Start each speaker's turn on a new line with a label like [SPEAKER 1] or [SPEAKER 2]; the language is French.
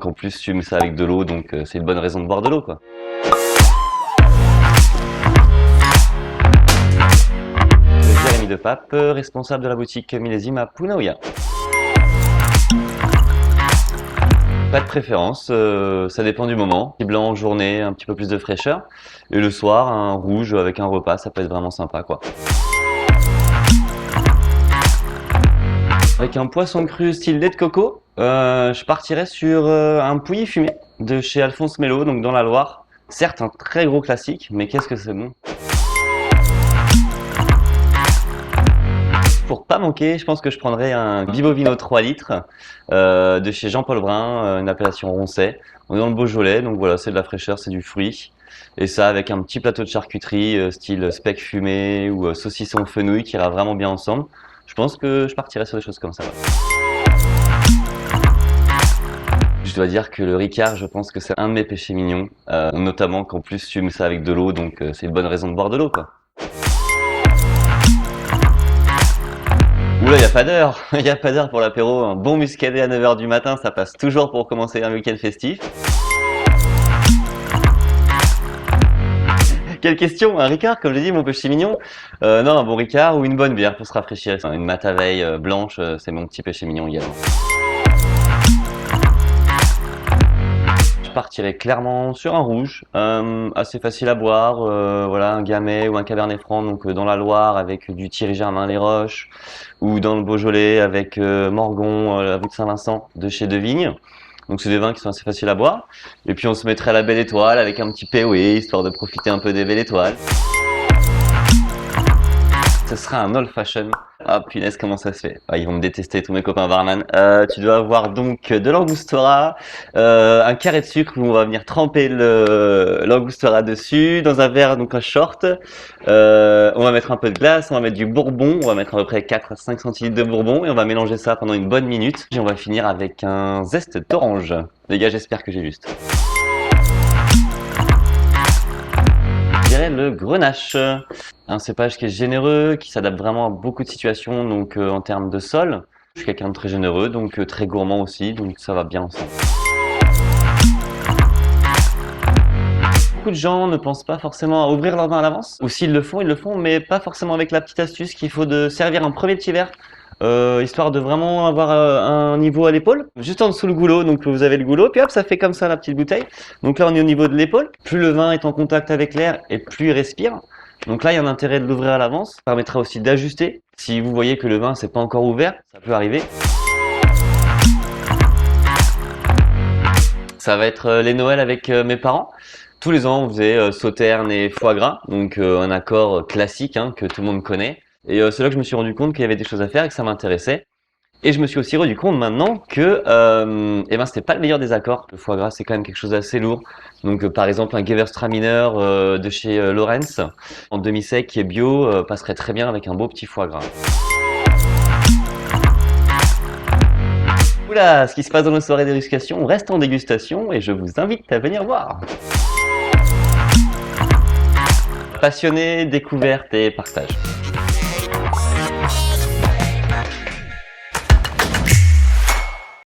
[SPEAKER 1] qu'en plus tu mets ça avec de l'eau, donc c'est une bonne raison de boire de l'eau, quoi. Jérémy de Pape, responsable de la boutique millésime à Punaouia. Pas de préférence, ça dépend du moment. Blanc en journée, un petit peu plus de fraîcheur. Et le soir, un rouge avec un repas, ça peut être vraiment sympa, quoi. Avec un poisson cru style lait de coco, je partirais sur un pouilly fumé de chez Alphonse Mello, donc dans la Loire. Certes, un très gros classique, mais qu'est-ce que c'est bon. Pour pas manquer, je pense que je prendrais un Bibovino 3 litres de chez Jean-Paul Brun, une appellation Roncet. On est dans le Beaujolais, donc voilà, c'est de la fraîcheur, c'est du fruit. Et ça avec un petit plateau de charcuterie style speck fumé ou saucisson fenouil qui ira vraiment bien ensemble. Je pense que je partirais sur des choses comme ça. Je dois dire que le Ricard, je pense que c'est un de mes péchés mignons, notamment qu'en plus tu mets ça avec de l'eau, donc c'est une bonne raison de boire de l'eau, quoi. Oula, y a pas d'heure, y a pas d'heure pour l'apéro. Un bon muscadet à 9 h du matin, ça passe toujours pour commencer un week-end festif. Quelle question, un Ricard, comme j'ai dit, mon péché mignon. Non, un bon Ricard ou une bonne bière pour se rafraîchir. Une Mataveille blanche, c'est mon petit péché mignon également. Je partirais clairement sur un rouge, assez facile à boire, voilà, un Gamay ou un Cabernet Franc, donc dans la Loire avec du Thierry Germain-les-Roches, ou dans le Beaujolais avec Morgon, la rue de Saint-Vincent de chez Devigne. Donc c'est des vins qui sont assez faciles à boire. Et puis on se mettrait à la Belle Étoile avec un petit POE, histoire de profiter un peu des Belles Étoiles. Ce sera un old fashion. Ah punaise, comment ça se fait? Ah, ils vont me détester, tous mes copains barman. Tu dois avoir donc de l'angostura, un carré de sucre où on va venir tremper l'angostura dessus, dans un verre, donc un short. On va mettre un peu de glace, on va mettre du bourbon, on va mettre à peu près 4 à 5 centilitres de bourbon et on va mélanger ça pendant une bonne minute. Et on va finir avec un zeste d'orange. Les gars, j'espère que j'ai juste. Je dirais le Grenache, un cépage qui est généreux, qui s'adapte vraiment à beaucoup de situations, donc en termes de sol. Je suis quelqu'un de très généreux, donc très gourmand aussi, donc ça va bien ensemble. Beaucoup de gens ne pensent pas forcément à ouvrir leur vin à l'avance, ou s'ils le font, ils le font, mais pas forcément avec la petite astuce qu'il faut de servir un premier petit verre. Histoire de vraiment avoir un niveau à l'épaule, juste en dessous le goulot, donc vous avez le goulot, puis hop, ça fait comme ça la petite bouteille. Donc là on est au niveau de l'épaule, plus le vin est en contact avec l'air et plus il respire. Donc là il y a un intérêt de l'ouvrir à l'avance, ça permettra aussi d'ajuster. Si vous voyez que le vin c'est pas encore ouvert, ça peut arriver. Ça va être les Noëls avec mes parents. Tous les ans on faisait sauterne et foie gras, donc un accord classique que tout le monde connaît. Et c'est là que je me suis rendu compte qu'il y avait des choses à faire et que ça m'intéressait. Et je me suis aussi rendu compte maintenant que c'était pas le meilleur des accords. Le foie gras c'est quand même quelque chose d'assez lourd. Donc par exemple un Gewürztraminer de chez Lorenz en demi-sec qui est bio passerait très bien avec un beau petit foie gras. Oula, ce qui se passe dans nos soirées dégustation reste en dégustation et je vous invite à venir voir. Passionné, découverte et partage.